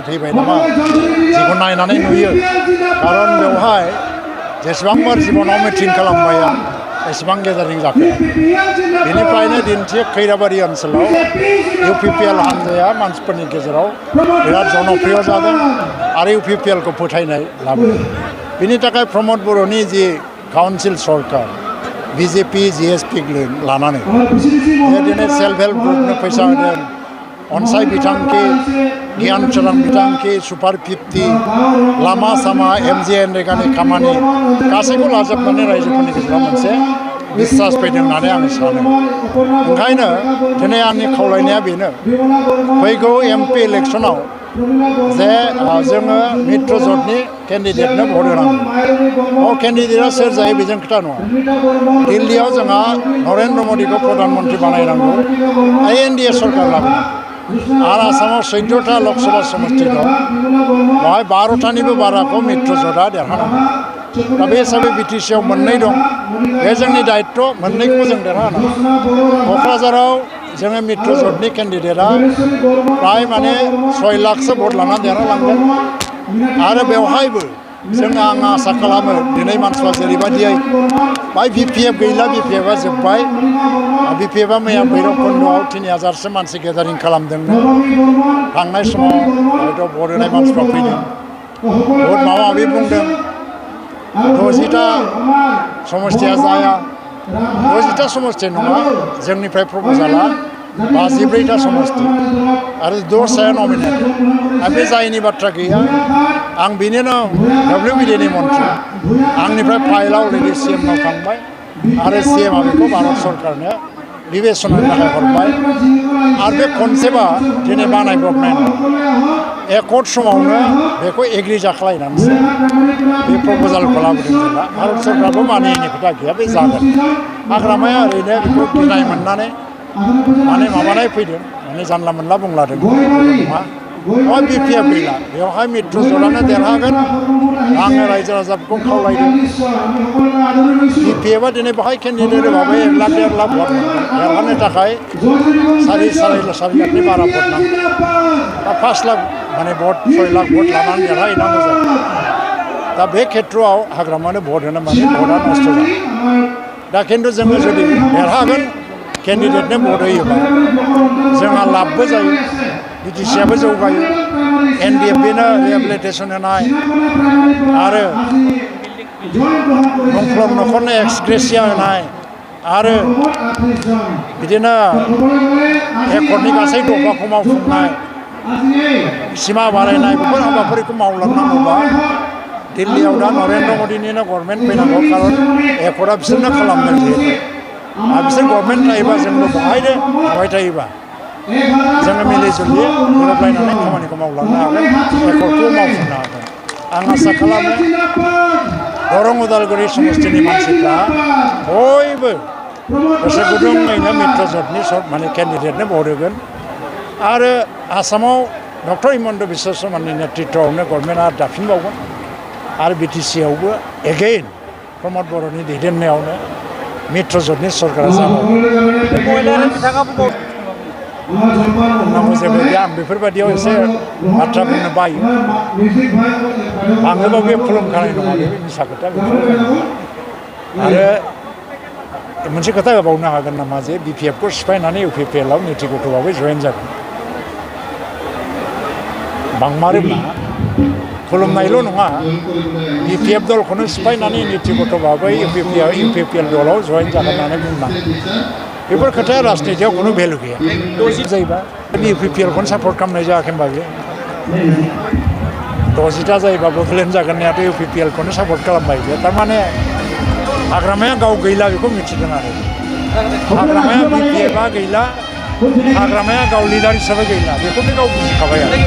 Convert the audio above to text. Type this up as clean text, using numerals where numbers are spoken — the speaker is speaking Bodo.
फैबाय नामा जिखौ नायनानै नुयो खारन बेवहाय जेसेबांबार जिबनाव मिटिं खालामबाय आं एसेबां गेजारिं जाखो बेनिफ्रायनो दिन्थि खैराबारि ओनसोलाव UPPL हान्जाया मानसिफोरनि गेजेराव बिराद जनप्रिय जादों आरो UPPL खौ फोथायनाय लाबोदों बिनि थाखाय प्रमद बर'नि जि काउन्सिल सरकार BJP GSP लानानै दिनै सेल्फ हेल्प ग्रुपनो फैसा होदों अनसाय बिथांखि गियान सोरां बिथांखि सुपार 50 लामा सामा MGNरेगानि खामानि गासैखौ लाजोबनानै रायजोफोरनि गेजेराव मोनसे बिश्वास फैदों होननानै आं सानो ओंखायनो दिनै आंनि खावलायनाया बेनो फैगौ MP इलेक्सनाव जे जोङो मित्र ज'टनि केन्डिडेटनो भट होनांगौ केन्डिडेटआ सोर जायो बेजों खोथा नङा दिल्लीयाव जोंहा नरेन्द्र मदिखौ प्रधानमन्त्री बानायनांगौ NDA सरकार लाबोनांगौ आरो आसामाव 14टा लकसभा समष्टि दं बेवहाय 12टानिबो बाराखौ मित्र ज'टआ देरहानांगौ दा बे हिसाबै BTC आव मोननै दं बे जोंनि दायित्व मोननैखौबो जों देरहानांगौ क'क्राझाराव जोङो मित्र ज'टनि केन्डिडेटआ प्राय माने 6 लाखसो भट लानानै देरहालांगोन आरो बेवहायबो जोङो आं आसा खालामो दिनै मानसिफ्रा जेरैबायदियै बाय BPF गैला BPFआ जोब्बाय BPFआ मैया भैरबकुन्द'आव 3000सो मानसि गेदारिं खालामदोंनो थांनाय समाव हयथ' भट होनाय मानसिफ्रा फैदों भट माबा माबि बुंदों 60टा समष्टिया जाया 60टा समष्टि नङा जोंनिफ्राय प्रप'जाला 54टा समष्टि आरो 10 नमिनेट आरो बे जायैनि बाथ्रा गैया आं बेनिनो WBDनि मन्थ्रि आंनिफ्राय फाइलआ अलरेडि CMनाव थांबाय आरो CMआ बेखौ भारत सरकारनो बिबेचनानि थाखाय हरबाय आरो बे कनसेप्टआ दिनै बानायब्रबनाय नङा एकर्ड समावनो बेखौ एग्रि जाखालायनानैसो बे प्रप'जालखौ लाबोदों जेला भारत सरकारबो मानियैनि खोथा गैया बे जागोन हाग्रामाया ओरैनो बेखौ गिनाय मोननानै माने माबानाय फैदों माने जानला मोनला बुंलादों नङा BPF गैला बेवहाय मित्र ज'टआनो देरहागोन आङो रायजो राजाफोरखौ खावलायदों BPFआ दिनै बेवहाय केन्डिडेट होबाबो 1 लाख 1.5 लाख भट मोनगोन देरहानो थाखाय 4 लाखनि बारा भट नांगौ दा 5 लाख माने भट 6 लाख भट लानानै देरहाहैनांगौ जायो दा बे खेत्रआव हाग्रामानो भट होनो माने भटआ नस्थ' जायो दा खिन्थु जोङो जुदि देरहागोन केन्डिडेटनो भट होयोबा जोंहा लाभबो जायो BTCआबो जौगायो NDFBनो रिहेबिलिटेसन होनाय आरो मुंख्लं न'खरनो एक्सग्रेसिया होनाय आरो बिदिनो एकर्डनि गासै दफाखौ मावफुंनाय सिमा बारायनाय बेफोर हाबाफारिखौ मावलांनांगौबा दिल्लीयाव दा नरेन्द्र मदिनिनो गभर्नमेन्ट फैनांगौ खारन एकर्डआ बिसोरनो खालामदों जिहेतु आरो बिसोर गभर्नमेन्ट थायोबा जोंबो बेवहायनो थाबाय थायोबा जोङो मिलि जुलि गोरोबलायनानै खामानिखौ मावलांनो हागोन एकर्डखौ मावफुंनो हागोन आं आसा खालामो दरं उदालगुरि समष्टिनि मानसिफ्रा बयबो गोसो गुदुङैनो मित्र ज'टनि माने केन्डिडेटनो भट होगोन आरो आसामाव डक्टर हिमन्त बिश्व शर्मानि नेतृत्वआवनो गभर्नमेन्टआ दाफिनबावगोन आरो BTCआवबो एगेइन प्रमद बर'नि दैदेननायावनो मित्र ज'टनि सरकारा जाबावगोन बुंनांगौ जेबो गैया आं बेफोरबायदियाव एसे बाथ्रा बुंनो बायो आङोबा बे खुलुमखानाय नङा बे मिसा खोथा आरो मोनसे खोथा होबावनो हागोन नामा जे BPFखौ सिफायनानै UPPLआव निति गथ'बाबो जयेन जागोन बांमारोब्ला खुलुमनायल' नङा BPF दलखौनो सिफायनानै निति गथ'बाबो UPPL दलाव जयेन जागोन होननानै बुंनांगौ बेफोर खोथाया राजनितियाव खुनु भेलु गैया जायोबा UPPLखौनो सापर्ट खालामनाय जायाखै होनबा बे 60टा जायोबा बड'लेण्ड जागोननियाथ' UPPLखौनो सापर्ट खालामबाय बे थारमाने हाग्रामाया गाव गैला बेखौ मिथिदों आरो हाग्रामाया BPFआ गैला हाग्रामाया गाव लिडार हिसाबै गैला बेखौनो गाव बुजिखाबाय आरो